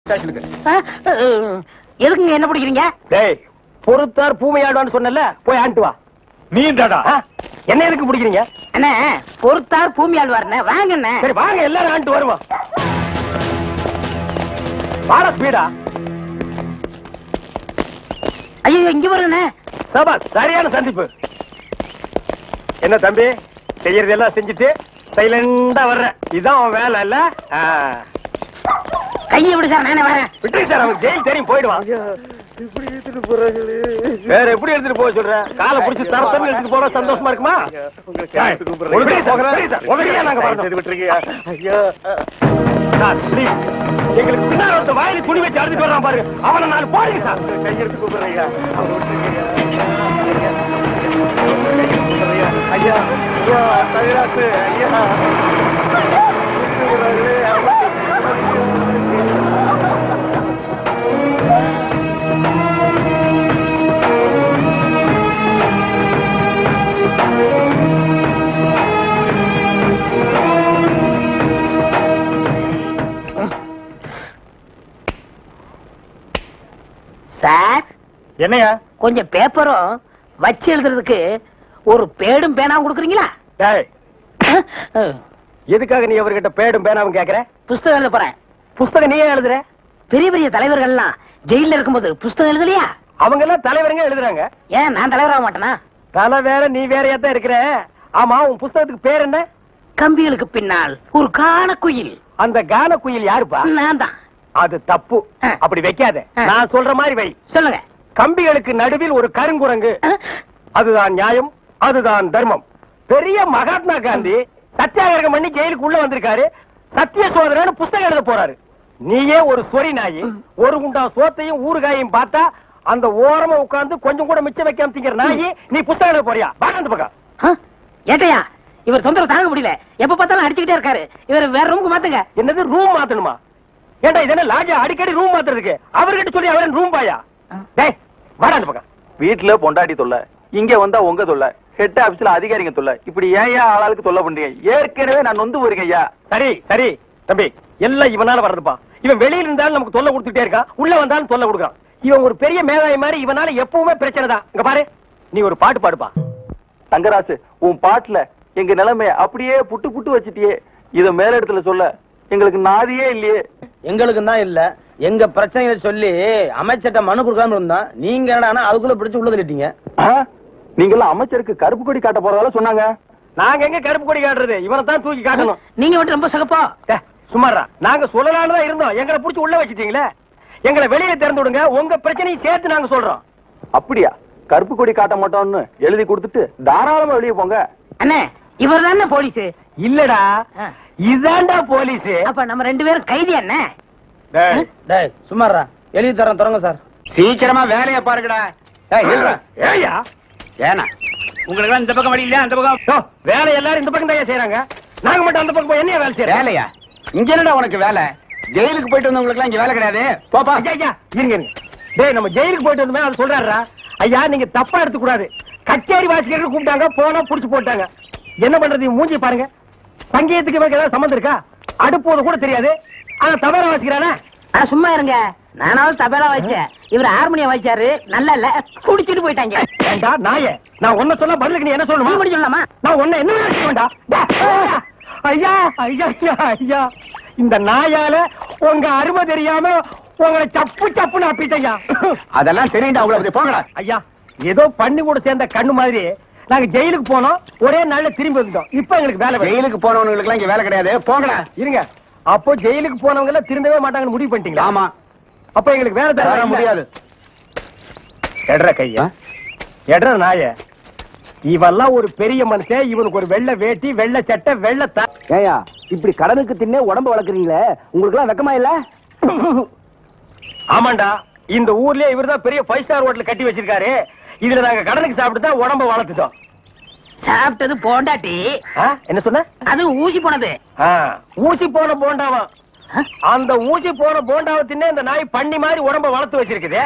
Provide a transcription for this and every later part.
ஸ்டேஷனுக்கு. எதுக்குங்க என்ன பிடிக்கிறீங்க? டேய், பொறுத்தார் பூமையாடுவான்னு சொன்னல, போய் ஆண்டு வா. நீ தாடா என்ன எதுக்கு பிடிக்கிறீங்க? அண்ணே, பொறுத்தார் பூமி ஆழ்வார்ண்ணே, வாங்கண்ணே. சரி வாங்க, எல்லாரும் ஆண்டு வருவோம். வாடா ஸ்பீடா. ஐயோ, இங்க வருண்ணே. சபா, சரியான சந்திப்பு. என்ன தம்பி, செய்யறது எல்லாம் செஞ்சுட்டு சைலண்டா வர்ற, இதான் அவன் வேலை இல்ல? கையை விடு சார், நானே வரேன். விட்டு சார், அவன் ஜெயில் தெரியும், போயிடுவான். இப்படி எடுத்துட்டு போறாங்களே. வேற எப்படி எடுத்துட்டு போக சொல்ற? காலை பிடிச்சி தரத்தன்னு எடுத்துட்டு போனா சந்தோஷமா இருக்குமா? எங்களுக்கு பின்னாடி ஒருத்த வாயில துணி வச்சு அழுதுட்டு வர்றான் பாரு, அவனை நாலு போடுங்க சார். கையெடுத்து கூப்பிடுறீங்க. ஐயா ஐயா, தவிராசு ஐயா. சார், என்னையா? கொஞ்சம் பேப்பரும் வச்சு எழுதுறதுக்கு ஒரு பேடும் பேனாவும் கொடுக்குறீங்களா? எதுக்காக நீ அவர்கிட்ட பேடும் பேனாவும் கேக்குற? புஸ்தகம் எழுத போறேன். புஸ்தகம் நீயே எழுதுற? பெரிய பெரிய தலைவர்கள் எல்லாம் ஜெயில இருக்கும்போது புஸ்தகம் எழுதலையா? அவங்க எல்லாம் தலைவருங்க எழுதுறாங்க. ஏன் நான் தலைவராக மாட்டேனா? தலை வேற, நீ வேறையா தான் இருக்கிற. ஆமா, உன் புஸ்தகத்துக்கு பேர் என்ன? கம்பிகளுக்கு பின்னால் ஒரு கான குயில். அந்த கான குயில் யாருப்பா? நான் தான். அது தப்பு, அப்படி வைக்காத. நான் சொல்ற மாதிரி வை. சொல்லுங்க. கம்பிகளுக்கு நடுவில் ஒரு கருங்குரங்கு, அதுதான் நியாயம், அதுதான் தர்மம். பெரிய மகாத்மா காந்தி சத்தியாகிரகம் பண்ணி ஜெயிலுக்கு உள்ள வந்திருக்காரு. சத்திய சோதனைன்னு புஸ்தகம் எழுத போறாரு. நீயே ஒரு சொரி நாயி, ஒரு குண்டா சோத்தையும் ஊறுகாயும் பார்த்தா அந்த ஓரமா உட்கார்ந்து கொஞ்சம் கூட மிச்சம் வைக்காம திங்கிற நாயி, நீ புஸ்தகம் எழுத போறியா? அந்த பக்கம் ஏட்டையா, இவர் தொந்தரவு தாங்க முடியல, எப்ப பார்த்தாலும் அடிச்சுக்கிட்டே இருக்காரு. இவர் வேற ரூமுக்கு மாத்துங்க. என்னது ரூம் மாத்தணுமா? ஏண்டா இது என்ன லாட்ஜா? அடிக்கடி ரூம் மாத்துறதுக்கு அவர்கிட்ட சொல்லி அவரன் ரூம் பாயா? டேய் வாடா அந்த பக்கம். வீட்டுல பொண்டாட்டி தொல்லை, இங்க வந்தா உங்க தொல்லை, ஹெட் ஆபீஸ்ல அதிகாரிங்க தொல்லை, இப்படி ஏன் ஆளாளுக்கு தொல்லை பண்றீங்க? ஏற்கனவே நான் நொந்து போயிருக்கேன் ஐயா. சரி சரி தம்பி, எல்லாம் இவனால வர்றதுப்பா. இவன் வெளியில இருந்தாலும் நமக்கு தொல்லை கொடுத்துட்டே இருக்கான், உள்ள வந்தாலும் தொல்லை கொடுக்குறான். இவன் ஒரு பெரிய மேதாவி மாதிரி, இவனால எப்பவுமே பிரச்சனை தான். இங்க பாரு, நீ ஒரு பாட்டு பாடுப்பா. தங்கராசு, உன் பாட்டுல எங்க நிலைமைய அப்படியே புட்டு புட்டு வச்சிட்டியே. இத மேல இடத்துல சொல்ல எங்களுக்கு நாதியே இல்லையே. எங்களுக்கு தான் இல்ல, எங்க பிரச்சனைகளை சொல்லி அமைச்சர்ட்ட மனு கொடுக்காம இருந்தா நீங்க என்னடா அதுக்குள்ள பிடிச்சு உள்ள தள்ளிட்டீங்க. நீங்க எல்லாம் அமைச்சருக்கு கருப்பு கொடி காட்ட போறதால சொன்னாங்க. நாங்க எங்க கருப்பு கொடி காட்டுறது? இவனை தான் தூக்கி காட்டணும். நீங்க மட்டும் ரொம்ப சகப்பா. சுமாரா, நாங்க சொல்லலாம்னு தான் இருந்தோம், எங்களை புடிச்சு உள்ள வச்சிட்டீங்களே. எங்களை வெளியே திறந்து விடுங்க, உங்க பிரச்சனையும் சேர்த்து நாங்க சொல்றோம். அப்படியா? கருப்பு கொடி காட்ட மாட்டோம்னு எழுதி கொடுத்துட்டு தாராளமா வெளியே போங்க. அண்ணே, இவர் தானே போலீஸ்? இல்லடா, இதாண்டா போலீஸ். அப்ப நம்ம ரெண்டு பேரும் கைதி அண்ணே. டேய் சும்மாரா, எழுதி தரேன், தொடங்க சார். சீக்கிரமா வேலையை பாருங்கடா. ஏயா ஏனா உங்களுக்கு இந்த பக்கம் வழி இல்ல, அந்த பக்கம் வேலை எல்லாரும் இந்த பக்கம் தான் செய்யறாங்க, நாங்க மட்டும் அந்த பக்கம் என்னைய வேலை செய்யறோம்? வேலையா? இங்க என்னடா உனக்கு வேலை? ஜெயிலுக்கு போயிட்டு வந்தவங்களுக்கு எல்லாம் இங்க வேலை கிடையாது, போப்பா. ஐயா இருங்க, டேய் நம்ம ஜெயிலுக்கு போயிட்டு வந்தோமே அது சொல்றாருடா. ஐயா நீங்க தப்பா எடுத்துக்க கூடாது. கச்சேரி வாசிக்கிறதுக்கு கூப்பிட்டாங்க, போனா புடிச்சு போட்டாங்க. என்ன பண்றது? மூஞ்சி பாருங்க. சங்கீதத்துக்கு இவருக்கு ஏதாவது சம்பந்தம் இருக்கா? அடுப்போது கூட தெரியாது, ஆனா தபேலா வாசிக்கிறானே. சும்மா இருங்க, நானாவது தபேலா வாசிச்சேன், இவர் ஹார்மோனியம் வாசிச்சாரு. நல்லா இல்ல, குடிச்சிட்டு போயிட்டாங்க. ஏண்டா நாயே, நான் ஒன்ன சொல்ல பதிலுக்கு நீ என்ன சொல்லணுமா? நீ சொல்லலாமா? நான் ஒன்ன என்ன வேண்டா. ஐயா ஐயா ஐயா, இந்த நாயால உங்க அருமை தெரியாம உங்களை சப்பு சப்புன்னு அப்பிட்டையா. அதெல்லாம் தெரியுண்டா உங்களுக்கு, போங்கடா. ஐயா ஏதோ பண்ணி கூட சேர்ந்த கண்ணு மாதிரி நாங்க ஜெயிலுக்கு போனோம், ஒரே நாள்ல திரும்பி வந்துட்டோம். இப்ப எங்களுக்கு வேலை. ஜெயிலுக்கு போனவங்களுக்கு எல்லாம் இங்க வேலை கிடையாது, போங்கடா. இருங்க, அப்போ ஜெயிலுக்கு போனவங்க எல்லாம் திருந்தவே மாட்டாங்கன்னு முடிவு பண்ணிட்டீங்களா? ஆமா. அப்ப எங்களுக்கு வேலை தர முடியாது. எட்ற கையா, எட்ற நாய. இவெல்லாம் ஒரு பெரிய மனுஷன், இவனுக்கு ஒரு வெள்ளை வேட்டி, வெள்ளை சட்டை, வெள்ளை ஏயா இப்படி கடனுக்கு தின்னே உடம்பு வளர்க்குறீங்களே, உங்களுக்கு எல்லாம் வெக்கமா இல்ல? ஆமாண்டா, இந்த ஊர்லயே இவர்தான் பெரிய 5 ஸ்டார் ஹோட்டல் கட்டி வச்சிருக்காரு. இதுல நாங்க கடனுக்கு சாப்பிட்டு தான் உடம்ப வளர்த்துட்டோம். சாப்பிட்டது போண்டாட்டி. என்ன சொன்ன? அது ஊசி போனது. ஊசி போன போண்டாவா? அந்த ஊசி போன போண்டாவை தின்னே இந்த நாய் பண்ணி மாதிரி உடம்ப வளர்த்து வச்சிருக்குது.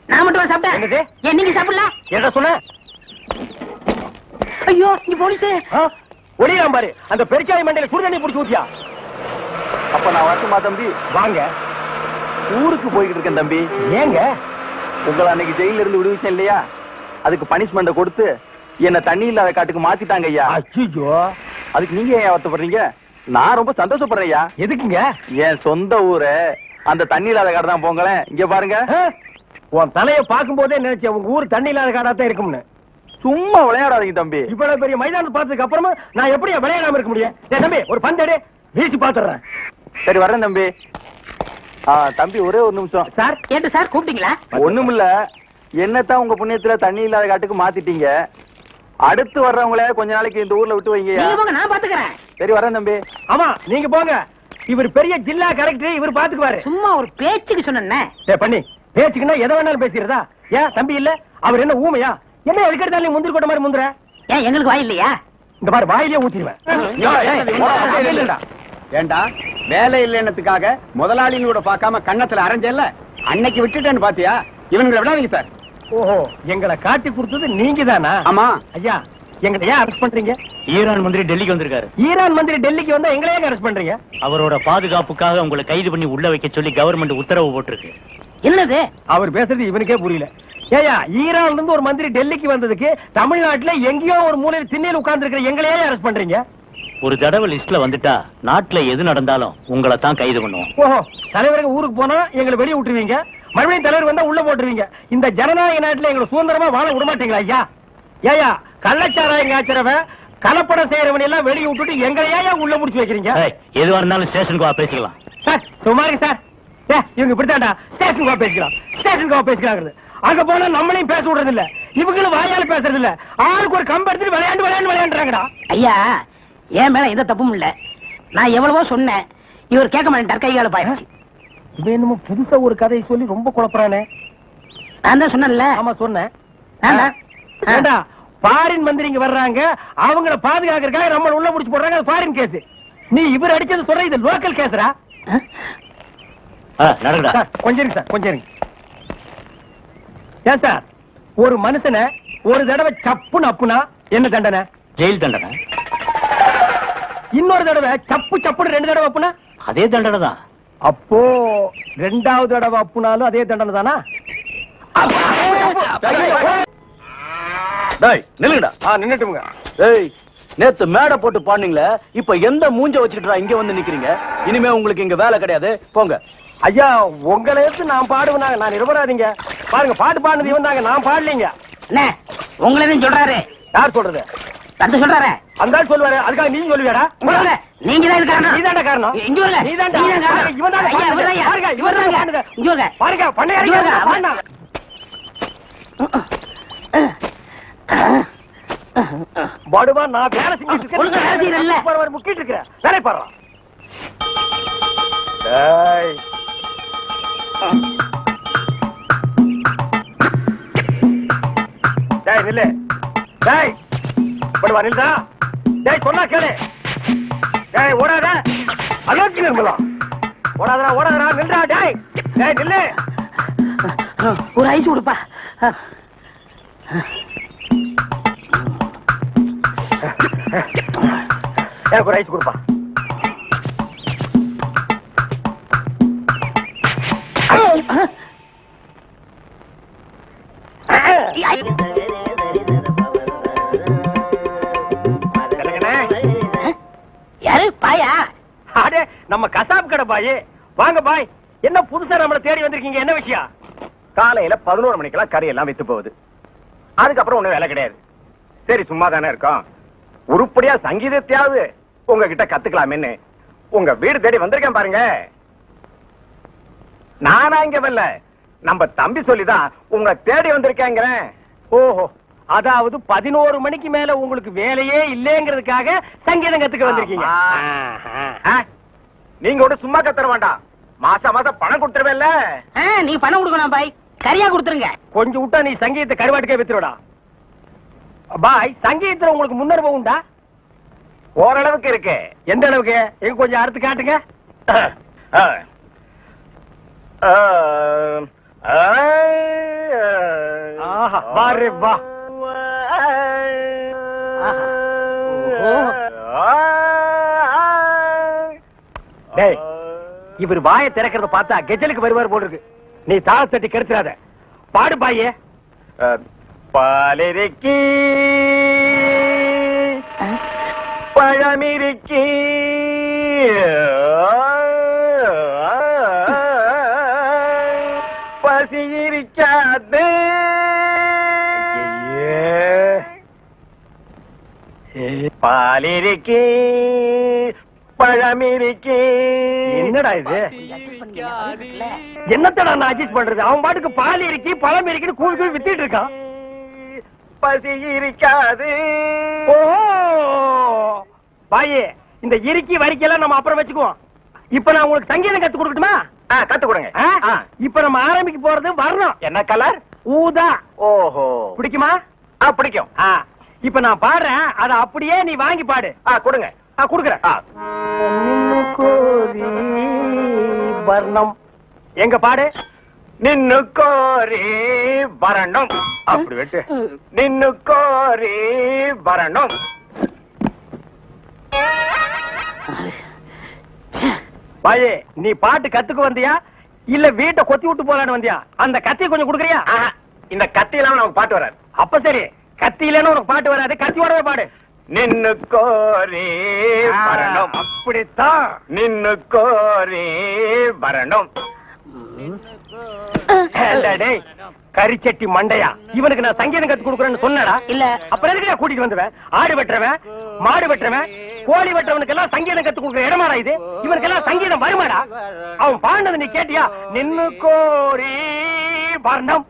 நான் மட்டும் சாப்பிட்டேன். என்னது? நீங்க சாப்பிடல? என்ன சொன்ன? ஐயோ, நீ போலீஸ். ஒளியாம் பாரு, அந்த பெருச்சாய் மண்டையில சுடுதண்ணி புடிச்சு ஊத்தியா. அப்ப நான் வரட்டுமா தம்பி? வாங்க. ஊருக்கு போய்கிட்டு இருக்கேன் தம்பி. ஏங்க உங்களை அன்னைக்கு ஜெயில இருந்து விடுவிச்சேன் இல்லையா, அதுக்கு பனிஷ்மெண்ட் கொடுத்து என்ன தண்ணி இல்லாத காட்டுக்கு மாத்திட்டாங்க ஐயா. அச்சோ, அதுக்கு நீங்க ஏன் வருத்தப்படுறீங்க? நான் ரொம்ப சந்தோஷப்படுறேன் ஐயா. எதுக்குங்க? என் சொந்த ஊரு அந்த தண்ணி இல்லாத காடு தான். போங்களேன், இங்க பாருங்க. உன் தலைய பாக்கும் போதே நினைச்சேன் உங்க ஊர் தண்ணி இல்லாத காடா தான் இருக்கும்னு. சும்மா விளையாடாதீங்க தம்பி. இவ்வளவு பெரிய மைதானத்தை பார்த்ததுக்கு அப்புறமா நான் எப்படி விளையாடாம இருக்க முடியும்? தம்பி ஒரு பந்தேடு வீசி பாத்துறேன். சரி வரேன் தம்பி. தம்பி ஒரே ஒரு நிமிஷம். சார் கேட்டு சார் கூப்பிட்டீங்களா? ஒண்ணுமில்ல, என்னத்தான் உங்க புண்ணியத்துல தண்ணி இல்லாத காட்டுக்கு மாத்திட்டீங்க. அடுத்து வர்றவங்கள கொஞ்ச நாளைக்கு இந்த ஊர்ல விட்டு வைங்க. நான் பாத்துக்கிறேன். சரி வரேன் தம்பி. ஆமா நீங்க போங்க. இவர் பெரிய ஜில்லா கலெக்டர், இவர் பாத்துக்குவாரு. சும்மா ஒரு பேச்சுக்கு சொன்னேன். பண்ணி பேச்சுக்குன்னா எதை வேணாலும் பேசிடுறதா? ஏன் தம்பி இல்ல? அவர் என்ன ஊமையா? என்ன எதுக்கெடுத்தாலும் முந்திரி கொட்ட மாதிரி முந்துற? ஏன் எங்களுக்கு வாய் இல்லையா? இந்த மாதிரி வாயிலே ஊத்திடுவேன். ஏண்டா வேலை இல்லைன்னதுக்காக முதலாளின்னு கூட பார்க்காம கண்ணத்துல அரைஞ்சல்ல, அன்னைக்கு விட்டுட்டேன்னு பாத்தியா? இவனுங்களை விடாதீங்க சார். ஓஹோ, எங்களை காட்டி கொடுத்தது நீங்க தானா? ஆமா ஐயா, எங்களை ஏன் அரெஸ்ட் பண்றீங்க? ஈரான் மந்திரி டெல்லிக்கு வந்திருக்காரு. ஈரான் மந்திரி டெல்லிக்கு வந்தா எங்களை ஏன் அரெஸ்ட் பண்றீங்க? அவரோட பாதுகாப்புக்காக உங்களை கைது பண்ணி உள்ள வைக்க சொல்லி கவர்மெண்ட் உத்தரவு போட்டிருக்கு. என்னது அவர் பேசுறது இவனுக்கே புரியல. ஏயா, ஈரான்ல இருந்து ஒரு மந்திரி டெல்லிக்கு வந்ததுக்கு தமிழ்நாட்டுல எங்கேயோ ஒரு மூலையில் திண்ணையில் உட்கார்ந்து இருக்கிற எங்களையே அரெஸ்ட் பண்றீங்க? ஒரு தடவை லிஸ்ட்ல வந்துட்டா நாட்டுல எது நடந்தாலும் உங்களை தான் கைது பண்ணுவோம். ஓஹோ, தலைவருக்கு ஊருக்கு போனா எங்களை வெளியே விட்டுருவீங்க, மறுபடியும் தலைவர் வந்தா உள்ள போட்டுருவீங்க. இந்த ஜனநாயக நாட்டுல எங்களை சுதந்திரமா வாழ விட மாட்டீங்களா ஐயா? ஏயா, கள்ளச்சாராயம் காய்ச்சறவன் கலப்படம் செய்யறவன் எல்லாம் வெளியே விட்டுட்டு எங்களையா உள்ள முடிச்சு வைக்கிறீங்க? எதுவா இருந்தாலும் ஸ்டேஷனுக்கு வா பேசிக்கலாம். சார் சுமாரி சார், இவங்க இப்படித்தாண்டா ஸ்டேஷனுக்கு வா பேசிக்கலாம், ஸ்டேஷனுக்கு வா பேசிக்கலாம். அங்க போனா நம்மளையும் பேச விடுறது இல்ல, இவங்களும் வாயால பேசுறது இல்ல. ஆளுக்கு ஒரு கம்பு எடுத்துட்டு விளையாண்டுறாங்கடா. ஐயா, என் மேல எந்த தப்பும் இல்ல. நான் எவ்வளவோ சொன்னேன், இவர் கேட்க மாட்டேன். கைகால பாயிடுச்சு. இவன் என்னமோ புதுசா ஒரு கதையை சொல்லி ரொம்ப குழப்பறானே. நான் தான் சொன்னேன்ல. ஆமா சொன்னேன். ஏண்டா ஃபாரின் மந்திரி இங்க வர்றாங்க, அவங்கள பாதுகாக்கிறதுக்காக நம்ம உள்ள முடிச்சு போடுறாங்க. அது ஃபாரின் கேஸ். நீ இவர் அடிச்சது சொல்ற, இது லோக்கல் கேஸ்ரா. நடக்குதா? கொஞ்சம் இருங்க சார், கொஞ்சம் இருங்க. ஏன் சார், ஒரு மனுஷனை ஒரு தடவை சப்புன்னு அப்புனா என்ன தண்டனை? ஜெயில் தண்டனை. இன்னொரு தடவை சப்பு சப்புன்னு 2 தடவை அப்புனா அதே தண்டனை தான். அப்போ 2வது தடவை அப்புனாலும் அதே தண்டனை தானா? நில்லுங்கடா. நின்னுட்டுங்க. நேத்து மேடை போட்டு பாடுனீங்களே, இப்ப எந்த மூஞ்ச வச்சுக்கிட்டு இங்க வந்து நிக்கிறீங்க? இனிமே உங்களுக்கு இங்க வேலை கிடையாது, போங்க. ஐயா, உங்களை எடுத்து நான் பாடுவேனாங்க, நான் நிரபராதிங்க. பாருங்க, பாட்டு பாடுனது இவன் தாங்க, நான் பாடலீங்க. என்ன உங்களை சொல்றாரு? யார் சொல்றது? தந்து சொல்றாரு. அந்த ஆள் சொல்லுவாரு, அதுக்காக நீ சொல்லுவியாடா? நீங்க தான் காரணம். நீ தானே காரணம். இங்க வரல. நீ தான் காரணம். இவன் தான் பாருங்க, இவன் தான் பாடுங்க. இங்க வரல. பாருங்க, பண்ணையாரிங்க. படுவா, நான் வேலை செஞ்சுட்டு ஒழுங்கா வேலை செய்யறல்ல. இருக்கேன், முக்கிட்டு இருக்கிறேன், வேலை பாடுறா. டேய் நில்லு. டேய் படுவா, நில்றா. டேய் சொன்னா கேளு. டேய் ஓடாத, அலோக்கி நிர்மலா. ஓடாதடா, ஓடாதடா, நில்றா. டேய் டேய் நில்லு. ஒரு ஐஸ் கொடுப்பா. எனக்கு ஒரு ஐஸ் கொடுப்பா. யாரு பாயா? அடே, நம்ம கசாப் கடை பாய். வாங்க பாய், என்ன புதுசா நம்மளை தேடி வந்திருக்கீங்க? என்ன விஷயம்? காலையில 11 மணிக்கெல்லாம் கறி எல்லாம் வித்து போகுது. அதுக்கப்புறம் ஒண்ணும் வேலை கிடையாது. சரி சும்மா தானே இருக்கோம், உருப்படியா சங்கீதத்தையாவது உங்ககிட்ட கத்துக்கலாமேன்னு உங்க வீடு தேடி வந்திருக்கேன் பாருங்க. நானா இங்க வரல, நம்ம தம்பி சொல்லிதான் உங்க தேடி வந்திருக்கேங்கிறேன். ஓஹோ, அதாவது 11 மணிக்கு மேல உங்களுக்கு வேலையே இல்லைங்கிறதுக்காக சங்கீதம் கத்துக்க வந்திருக்கீங்க. நீங்க கூட சும்மா கத்துற வேண்டாம், மாசம் மாசம் பணம் கொடுத்துருவேல்ல. நீ பணம் கொடுக்கணும் பாய், கரியா கொடுத்துருங்க. கொஞ்சம் விட்டா நீ சங்கீதத்தை கருவாட்டுக்கே வித்துருடா. பாய், சங்கீதத்துல உங்களுக்கு முன்னனுபவம் உண்டா? ஓரளவுக்கு இருக்கு. எந்த அளவுக்கு? எங்க கொஞ்சம் அறுத்து காட்டுங்க. ஆஹா, பாரு வா. டேய், இவர் வாயை திறக்கிறத பார்த்தா கெஜலுக்கு வருவார் போல இருக்கு. நீ தாளத்தட்டி கெடுத்துறாத. பாடு பாயே. பாலிருக்கி பழமிருக்கி பசி இருக்காது. பாலிருக்கி பழமிருக்கி. என்னடா இது? என்னத்தடா நான் அட்ஜஸ்ட் பண்றது? அவன் பாட்டுக்கு பால் இருக்கி பழம் இருக்குன்னு கூவி கூவி வித்திட்டு இருக்கான். பசி இருக்காது. ஓ பாயே, இந்த இறுக்கி வரிக்கையெல்லாம் நம்ம அப்புறம் வச்சுக்குவோம். இப்ப நான் உங்களுக்கு சங்கீதம் கத்து கொடுக்கட்டுமா? கத்து கொடுங்க. இப்ப நம்ம ஆரம்பிக்க போறது வரணும். என்ன கலர்? ஊதா. ஓஹோ, பிடிக்குமா? பிடிக்கும். இப்ப நான் பாடுறேன், அத அப்படியே நீ வாங்கி பாடு. கொடுங்க. குடுக்குறேன். வர்ணம் எங்க பாடு. நின்னு கோரி வரணும். அப்படி வெட்டு. நின்னு கோரி வரணும். பாயே, நீ பாட்டு கத்துக்கு வந்தியா இல்ல வீட்டை கொத்தி விட்டு போலான்னு வந்தியா? அந்த கத்தி கொஞ்சம் குடுக்குறியா? இந்த கத்தி இல்லாம நமக்கு பாட்டு வராது. அப்ப சரி, கத்தி இல்லன்னு உனக்கு பாட்டு வராது, கத்தியோடவே பாடு. நின்னு கோரி வரணும். அப்படித்தான். நின்னு கோரி வரணும். டேய் கரிச்சட்டி மண்டையா, இவனுக்கு நான் சங்கீதம் கத்து கொடுக்குறேன்னு சொன்னடா? இல்ல. அப்புறம் எதுக்கு நான் கூட்டிட்டு வந்துவேன்? ஆடு வெட்டுறவன், மாடு வெட்டுறவன், கோழி வெட்டுறவனுக்கு எல்லாம் சங்கீதம் கத்து கொடுக்குற இடமாடா இது? இவனுக்கு எல்லாம் சங்கீதம் வருமாடா? அவன் பாடினது நீ கேட்டியா? நின்னு கோரி வர்ணம்.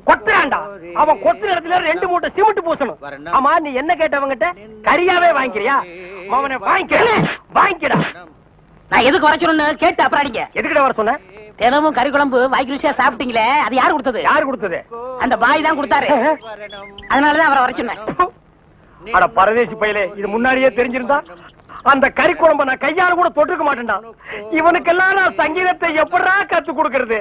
கொத்துறான்டா. அவன் கொத்துற இடத்துல 2 மூட்டை சிமெண்ட் பூசணும். ஆமா, நீ என்ன கேட்டவங்கிட்ட? கரியாவே வாங்கிக்கிறியா? அவனை வாங்கிக்கடா. நான் எதுக்கு வர சொல்லணும்னு கேட்டு அப்புறம் அடிங்க. எதுக்கிட்ட வர சொன்ன? தினமும் கறி குழம்பு வாய்க்கு ருசியா சாப்பிட்டீங்களே, அது யாரு கொடுத்தது? யாரு கொடுத்தது? அந்த பாய் தான் கொடுத்தாரு. அதனாலதான் அவரை வர சொன்னேன். அட பரதேசி பையலே, இது முன்னாடியே தெரிஞ்சிருந்தா அந்த கறி குழம்ப நான் கையால கூட தொட்டுக்க மாட்டேன்டா. இவனுக்கெல்லாம் நான் சங்கீதத்தை எப்படா கத்து கொடுக்கறது?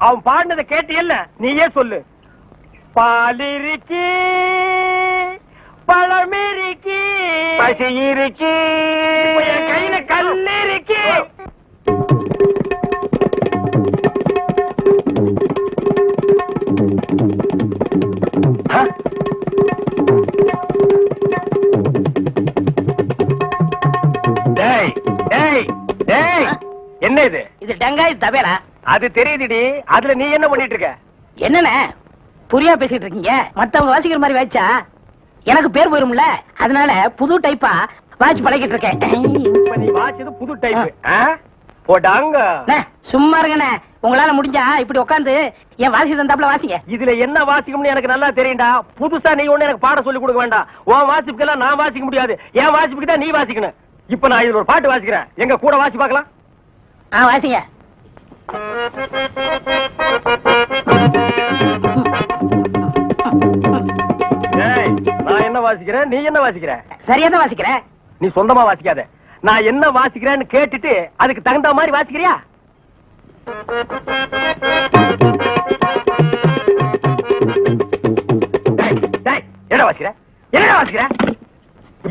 அவன் பாடினதை கேட்டியல்ல, நீயே சொல்லு. பாலிருக்கி பழமிருக்கி பசி இருக்கி. என் கையில கல்லிருக்கி. டேய் டேய் டேய், என்ன இது? இது டங்காய் தபேலா. அது தெரியுதுடி. அதுல நீ என்ன பண்ணிட்டு இருக்க? என்னண்ணே புரியா பேசிட்டு இருக்கீங்க? மத்தவங்க வாசிக்கிற மாதிரி வாய்ச்சா எனக்கு பேர் போயிரும்ல, அதனால புது டைப்பா வாட்ச் பழகிட்டு இருக்கேன். இப்ப நீ வாச்சது புது டைப். போடாங்க. சும்மா இருங்கண்ணே, உங்களால முடிஞ்சா இப்படி உட்காந்து என் வாசி தந்தாப்புல வாசிங்க. இதுல என்ன வாசிக்கும்னு எனக்கு நல்லா தெரியும்டா. புதுசா நீ ஒண்ணு எனக்கு பாட சொல்லி கொடுக்க வேண்டாம். உன் வாசிப்புக்கெல்லாம் நான் வாசிக்க முடியாது. என் வாசிப்புக்கு தான் நீ வாசிக்கணும். இப்ப நான் இதுல ஒரு பாட்டு வாசிக்கிறேன், எங்க கூட வாசி பார்க்கலாம். வாசிங்க. நான் என்ன வாசிக்கிறேன், நீ என்ன வாசிக்கிற? சரியா தான் வாசிக்கிறேன். நீ சொந்தமா வாசிக்காத. நான் என்ன வாசிக்கிறேன்னு கேட்டுட்டு அதுக்கு தகுந்த மாதிரி வாசிக்கிறியா? என்ன வாசிக்கிற? என்ன வாசிக்கிற?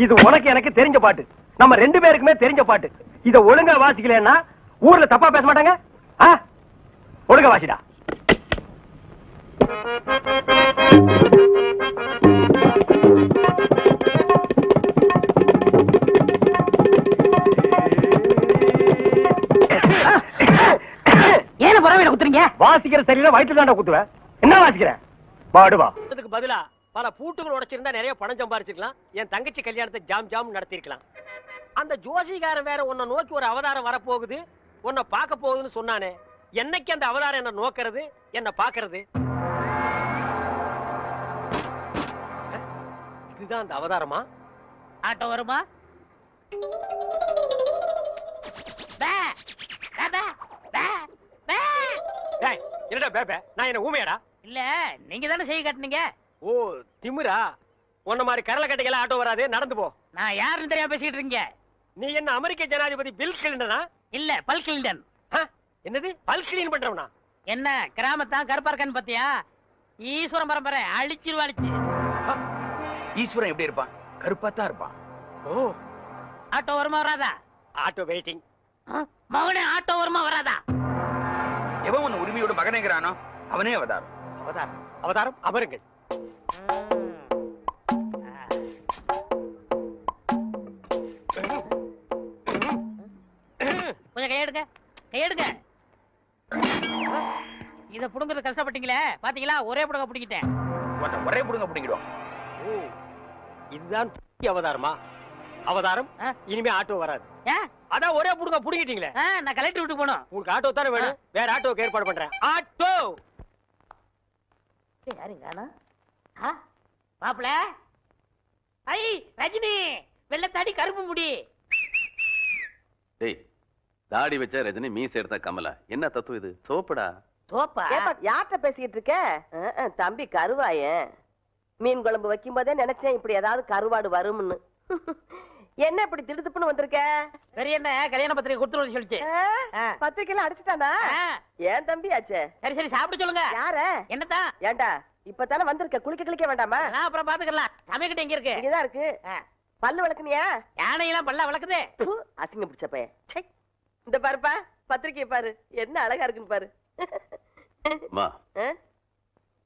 இது உனக்கு எனக்கு தெரிஞ்ச பாட்டு, நம்ம 2 பேருக்குமே தெரிஞ்ச பாட்டு. இத ஒழுங்கா வாசிக்கலன்னா ஊர்ல தப்பா பேச மாட்டாங்க. ஒழுங்கா வாசிடா. ஏன பரவாயில்ல குத்துறீங்க? வாசிக்கிற சரியில்லை, வயிற்றுல தாண்டா குத்துவேன். என்ன வாசிக்கிற? பாடுவா. அதுக்கு பதிலா பல பூட்டுகள் உடைச்சிருந்தா நிறைய பணம் சம்பாரிச்சிருக்கலாம். என் தங்கச்சி கல்யாணத்தை ஜாம் ஜாம் நடத்திருக்கலாம். அந்த ஜோசிகாரன் வேற உன்னை நோக்கி ஒரு அவதாரம் வரப்போகுது, உன்னை பார்க்க போகுதுன்னு சொன்னானே. என்னைக்கு அந்த அவதாரம் என்ன நோக்கிறது, என்ன பாக்குறது? இதுதான் அந்த அவதாரமா? ஆட்டோ வருமா? என்னடா பேபே, நான் என்ன ஊமையாடா? இல்ல, நீங்க தானே செய்ய காட்டுனீங்க. ஓ திமிரா? உன்ன மாதிரி கரல கட்டைகள ஆட்டோ வராது, நடந்து போ. நான் யாருன்னு தெரியாம பேசிட்டு இருக்கீங்க. நீ என்ன அமெரிக்க ஜனாதிபதி பில் கிளின்டனா? இல்ல, பல் கிளின்டன். என்னது பல் கிளீன் பண்றவனா? என்ன கிராமத்தான் கருப்பா இருக்கான்னு பாத்தியா? ஈஸ்வரன் பரம்பரை அழிச்சிருவாளிச்சு. ஈஸ்வரன் எப்படி இருப்பான்? கருப்பா தான் இருப்பான். ஓ ஆட்டோ வருமா வராதா? Auto waiting. மகனே ஆட்டோ வருமா வராதா? எவன் உன்னை உரிமையோட மகனேங்கிறானோ அவனே அவதாரம். அவதாரம் அவதாரம் அமருங்கள். கொஞ்சம் கையெடுங்க, கையெடுங்க. இத புடுங்கிறது கஷ்டப்பட்டீங்களே, பாத்தீங்களா? ஒரே புடுங்க புடிக்கிட்டேன். ஒரே புடுங்க பிடிங்கிடும். ஓ, இதுதான் அவதாரமா? அவதாரம் இனிமே ஆட்டோ வராது. அதான் ஒரே புடுங்க புடிங்கிட்டீங்களே. நான் கலெக்டர் விட்டு போனோம். உங்களுக்கு ஆட்டோ தானே வேணும், வேற ஆட்டோக்கு ஏற்பாடு பண்றேன். ஆட்டோ யாருங்க மாப்பிள? ஐ ரஜினி, வெள்ளத்தாடி கருப்பு முடி. டேய், தாடி வச்ச ரஜினி, மீசை எடுத்தா கமலா. என்ன தத்துவம் இது? சோப்படா. சோப்பா? யார்கிட்ட பேசிக்கிட்டு இருக்க? தம்பி கருவாயன். மீன் குழம்பு வைக்கும் போதே நினைச்சேன் இப்படி ஏதாவது கருவாடு வரும்னு. என்ன இப்படி திடுத்துப்புன்னு வந்திருக்க? சரி, என்ன கல்யாண பத்திரிகை கொடுத்துருவோம் சொல்லிச்சு. பத்திரிக்கைலாம் அடிச்சுட்டானா? ஏன் தம்பி ஆச்சே? சரி சரி, சாப்பிட்டு சொல்லுங்க. யார? என்னதான்? ஏண்டா இப்பதானே வந்திருக்க, குளிக்க வேண்டாமா? அப்புறம் பாத்துக்கலாம். சமைக்கிட்ட எங்க இருக்கு? இங்கதான் இருக்கு. பல்லு விளக்குனியா? யானையெல்லாம் பல்ல விளக்குது. அசிங்க பிடிச்ச பையன். இந்த பாருப்பா, பத்திரிக்கை பாரு, என்ன அழகா இருக்குன்னு பாரு.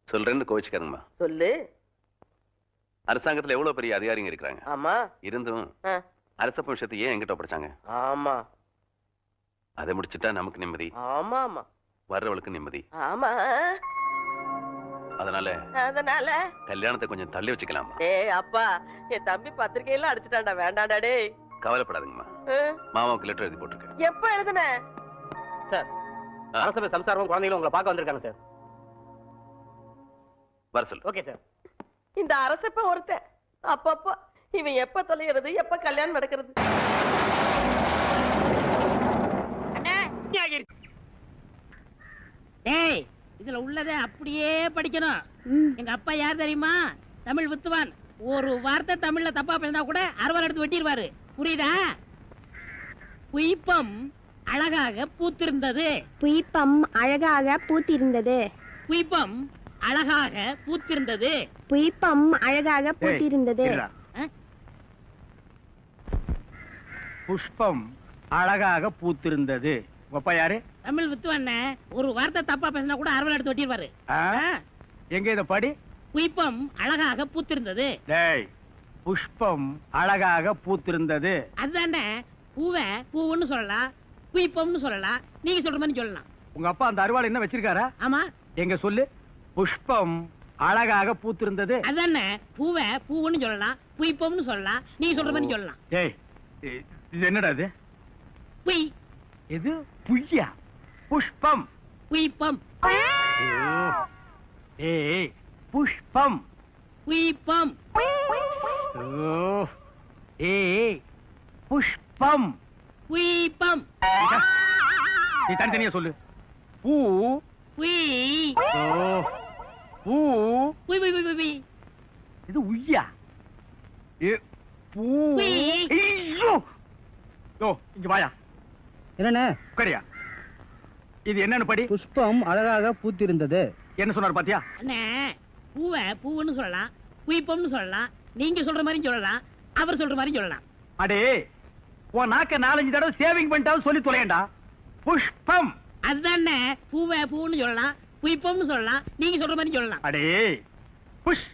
சொல்றேன்னு கோவிச்சுக்காருங்கம்மா. சொல்லு. அரசாங்கத்துல எவ்வளவு பெரிய அதிகாரிங்க இருக்கிறாங்க. ஆமா. இருந்தும் அரச விஷயத்தை ஏன் என்கிட்ட படிச்சாங்க? ஆமா. அதை முடிச்சுட்டா நமக்கு நிம்மதி. ஆமா ஆமா. வர்றவளுக்கு நிம்மதி. ஆமா. அதனால கல்யாணத்தை கொஞ்சம் தள்ளி வச்சுக்கலாமா? ஏய் அப்பா, என் தம்பி பத்திரிக்கையெல்லாம் அடிச்சுட்டான்டா, வேண்டாண்டா டேய். கவலைப்படாதுங்கம்மா, மாமாவுக்கு லெட்டர் எழுதி போட்டிருக்கேன். எப்ப எழுதுன? சார், அரசபை சம்சாரம் குழந்தைகளும் உங்களை பார்க்க வந்திருக்காங்க சார். வர சொல்லு. Okay sir. இந்த அரசப்ப ஒருத்தன் அப்பப்பா இவன் எப்ப தொலைகிறது, எப்ப கல்யாணம் நடக்கிறது? ஏய், இதுல உள்ளதை அப்படியே படிக்கணும். எங்க அப்பா யார் தெரியுமா? தமிழ் வித்துவான். ஒரு வார்த்தை தமிழ்ல தப்பா பேசினா கூட அறுவாள் எடுத்து வெட்டிடுவாரு. புரியுதா? புய்பம் அழகாக பூத்திருந்தது. புய்பம் அழகாக பூத்திருந்தது. புய்பம் அழகாக பூத்திருந்தது. புய்பம் அழகாக பூத்திருந்தது. புஷ்பம் அழகாக பூத்திருந்தது. அப்பா யாரு? தமிழ் வித்துவான். ஒரு வார்த்தை தப்பா பேசினா கூட அறுவாள் எடுத்து வெட்டிடுவாரு. எங்க இத படி. புய்பம் அழகாக பூத்திருந்தது. டேய், புஷ்பம் அழகாக பூத்திருந்தது. அதுதானே. பூவை பூவுன்னு சொல்லலாம், புய்பம்னு சொல்லலாம், நீங்க சொல்ற மாதிரி சொல்லலாம். உங்க அப்பா அந்த அருவாள் என்ன வச்சிருக்காரா? ஆமா. எங்க சொல்லு. புஷ்பம் அழகாக பூத்திருந்தது. அதுதானே. பூவை பூவுன்னு சொல்லலாம், புய்பம்னு சொல்லலாம், நீங்க சொல்ற மாதிரி சொல்லலாம். டேய், இது என்னடா இது? புய். இது புய்யா? புஷ்பம். புய்பம். ஏய், புஷ்பம். புய்பம். ஏய், புஷ்பம். புய்பம். நீ தனித்தனியா சொல்லு. பூ. புய். பூ. புய் புய் புய் புய். இது உய்யா? பூ. ஐயோ, இங்க வாயா. என்னண்ணே? உட்காரியா. இது என்னன்னு படி. புஷ்பம் அழகாக பூத்திருந்தது. என்ன சொன்னார் பாத்தியா? அண்ணே, பூவை பூவுன்னு சொல்லலாம், புய்பம்னு சொல்லலாம், நீங்க சொல்ற மாதிரி சொல்லலாம், அவர் சொல்ற மாதிரி சொல்லலாம். அடே, உன் நாக்க 4-5 தடவை சேவிங் பண்ணிட்டாவது சொல்லி தொலையண்டா. புஷ்பம். அதுதானே. பூவை பூன்னு சொல்லலாம், புய்பம்னு சொல்லலாம், நீங்க சொல்ற மாதிரி சொல்லலாம். அடே, புஷ்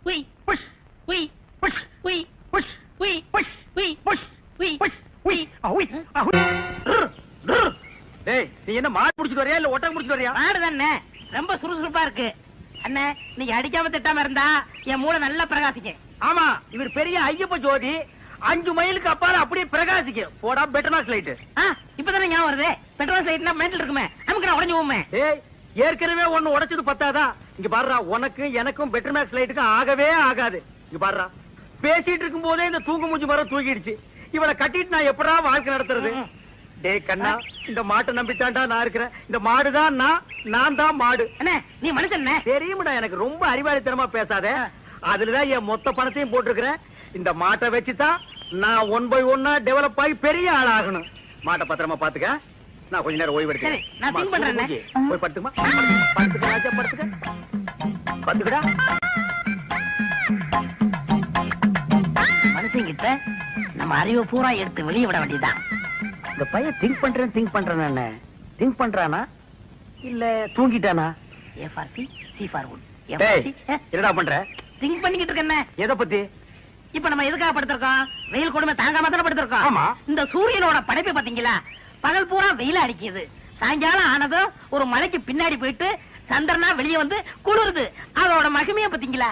புய் புஷ் புய் புஷ் புய் புஷ் புய் புஷ் புய் புஷ் புய் புஷ் புய். டேய், நீ என்ன மாடு புடிச்சிட்டு வரியா இல்ல ஒட்டகம் புடிச்சிட்டு வரியா? மாடு தானே, ரொம்ப சுறுசுறுப்பா இருக்கு. அண்ணே, நீங்க அடிக்காம திட்டாம இருந்தா என் மூளை நல்லா பிரகாசிக்கும். ஆமா, இவர் பெரிய ஐயப்ப ஜோதி. 5 மைலுக்கு அப்பால அப்படியே பிரகாசிக்கும். போடா பெட்டர்மாஸ் லைட். இப்பதானே ஞாபகம் வருது. பெட்ரோல் லைட்னா மெண்டல் இருக்குமே, நமக்கு நான் உடஞ்சு போமே. ஏய், ஏற்கனவே ஒண்ணு உடைச்சது பத்தாதா? இங்க பாருடா, உனக்கு எனக்கும் பெட்டர்மாஸ் லைட்டுக்கு ஆகவே ஆகாது. இங்க பாருடா, பேசிட்டு இருக்கும் போதே இந்த தூங்கு மூஞ்சி மரம் தூக்கிடுச்சு. இவளை கட்டிட்டு நான் எப்படா வாழ்க்கை நடத்துறது? டேய் கண்ணா, இந்த மாட்டை நம்பித்தாண்டா நான் இருக்கிறேன். இந்த மாடுதான் நான் தான் மாடு. அண்ணே, நீ மனுஷன் தெரியுமாடா, எனக்கு ரொம்ப அறிவாளித்தனமா பேசாத. அதுலதான் என் மொத்த பணத்தையும் போட்டிருக்கிறேன். இந்த மாட்டை வச்சுதான் நான் 1 by 1 டெவலப் ஆகி பெரிய ஆளாகணும். மாட்டை பத்திரமா பாத்துக்க. நான் கொஞ்ச நேரம் ஓய்வு எடுக்கிறேன். நான் திங்க் பண்றேன். போய் படுத்துமா. படுத்துக்க ராஜா, படுத்துக்க. படுத்துக்கடா. மனுஷங்கிட்ட நம்ம அறிவை பூரா எடுத்து வெளியே விட வேண்டியதுதான். இந்த பையன் திங்க் பண்றானா திங்க் பண்றானா இல்ல தூங்கிட்டானா? என்னடா பண்ற? திங்க் பண்ணிக்கிட்டு இருக்கேன். எதை பத்தி? இப்ப நம்ம எதுக்காக படுத்திருக்கோம்? வெயில் கொடுமை தாங்காம தானே படுத்திருக்கோம். ஆமா. இந்த சூரியனோட படைப்பு பாத்தீங்களா? பகல் பூரா வெயில் அடிக்குது, சாயங்காலம் ஆனதும் ஒரு மலைக்கு பின்னாடி போயிட்டு சந்திரனா வெளியே வந்து குளிருது. அதோட மகிமைய பாத்தீங்களா?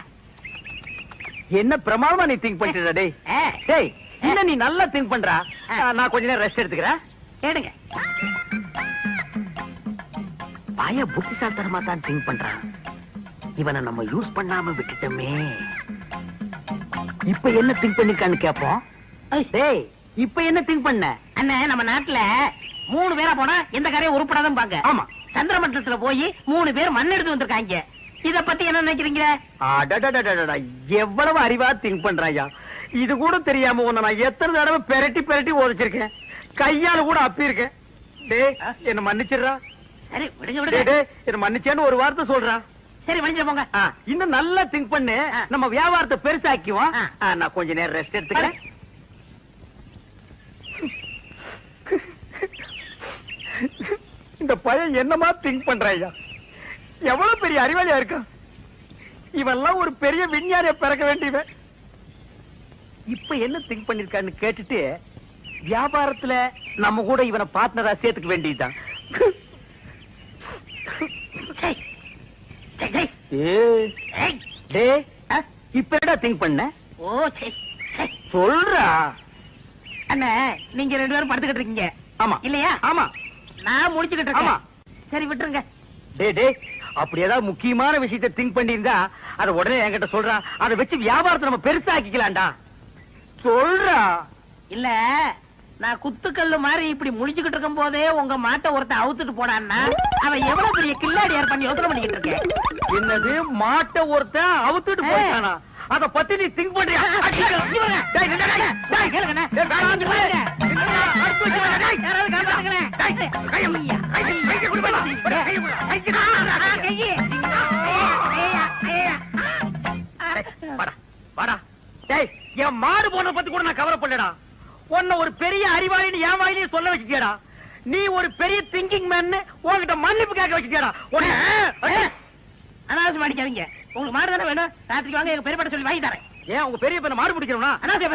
என்ன பிரமாதமா நீ திங்க் பண்ணிட்டு டேய். டேய் என்ன நீ நல்லா திங்க் பண்றா. நான் கொஞ்ச நேரம் ரெஸ்ட் எடுத்துக்கிறேன். கேடுங்க. பைய புத்திசாலித்தனமா தான் திங்க் பண்றான். இவனை நம்ம யூஸ் பண்ணாம விட்டுட்டோமே. இப்ப என்ன திங்க் பண்ணிருக்கான்னு கேப்போம். டேய் இப்ப என்ன திங்க் பண்ண? அண்ணே, நம்ம நாட்டுல 3 பேரா போனா எந்த காரையும் உருப்படாதான் பாங்க. ஆமா. சந்திர மண்டலத்துல போய் 3 பேர் மண் எடுத்து வந்திருக்காங்க. இத பத்தி என்ன நினைக்கிறீங்க? அடடடடடடா, எவ்வளவு அறிவா திங்க் பண்றாயா. இது கூட தெரியாம உன்னை நான் எத்தனை தடவை பெரட்டி உதைச்சிருக்கேன். கையால கூட அப்பி இருக்கேன். டேய் என்ன மன்னிச்சிடுறா. சரி விடுங்க. டேய் என்ன மன்னிச்சேன்னு ஒரு வார்த்தை சொல்றா. சரி மன்னிச்சு போங்க. இன்னும் நல்லா திங்க் பண்ணு. நம்ம வியாபாரத்தை பெருசாக்குவோம். நான் கொஞ்ச நேரம் ரெஸ்ட் எடுத்துக்கிறேன். இந்த பையன் என்னமா திங்க் பண்றாயா. எவ்வளவு பெரிய அறிவாளியா இருக்கான். இவெல்லாம் ஒரு பெரிய விஞ்ஞானிய பிறக்க வேண்டியவன். இப்ப என்ன திங்க் பண்ணிருக்கான்னு கேட்டுட்டு வியாபாரத்துல நம்ம கூட இவனை பார்ட்னரா சேர்த்துக்க வேண்டியதுதான். இப்ப என்ன திங்க் பண்ண? சொல்றா. அண்ணா, நீங்க 2 பேரும் படுத்துக்கிட்டு இருக்கீங்க. ஆமா இல்லையா? ஆமா. நான் முடிச்சுக்கிட்டு இருக்கேன். சரி விட்டுருங்க. டேய் அப்படி ஏதாவது முக்கியமான விஷயத்தை திங்க் பண்ணிருந்தா அதை உடனே என்கிட்ட சொல்றா. அதை வச்சு வியாபாரத்தை நம்ம பெருசாக்கிக்கலாம்டா. சொல்றா. இல்ல, நான் குத்துக்கல்லு மாதிரி இப்படி முடிச்சுக்கிட்டு இருக்கும் போதே உங்க மாட்டை ஒருத்தன் அவுத்துட்டு போனான்னா அவன் எவ்வளவு பெரிய கில்லாடியார் பண்ணி யோசனை பண்ணிக்கிட்டு இருக்கேன். என்னது மாட்டை ஒருத்தன் அவுத்துட்டு போயிட்டானா? அத பத்தி நீ திங்க் பண்றியா? என் மாடு போன பத்தி கூட நான் கவலைப்படலடா. உன்ன ஒரு பெரிய அறிவாளின்னு என் வாயிலே சொல்ல வச்சுட்டியடா. நீ ஒரு பெரிய திங்கிங் மேன் உன்கிட்ட மன்னிப்பு கேட்க வச்சுட்டியடா. அனாவசியம் அடிக்காதீங்க. உங்களுக்கு மாடு தானே வேணும்? ராத்திரிக்கு வாங்க, எங்க பெரியப்பட்ட சொல்லி வாங்கி தரேன். ஏன் உங்க பெரிய மாடு பிடிக்கிறோம்னா அனாவசியம்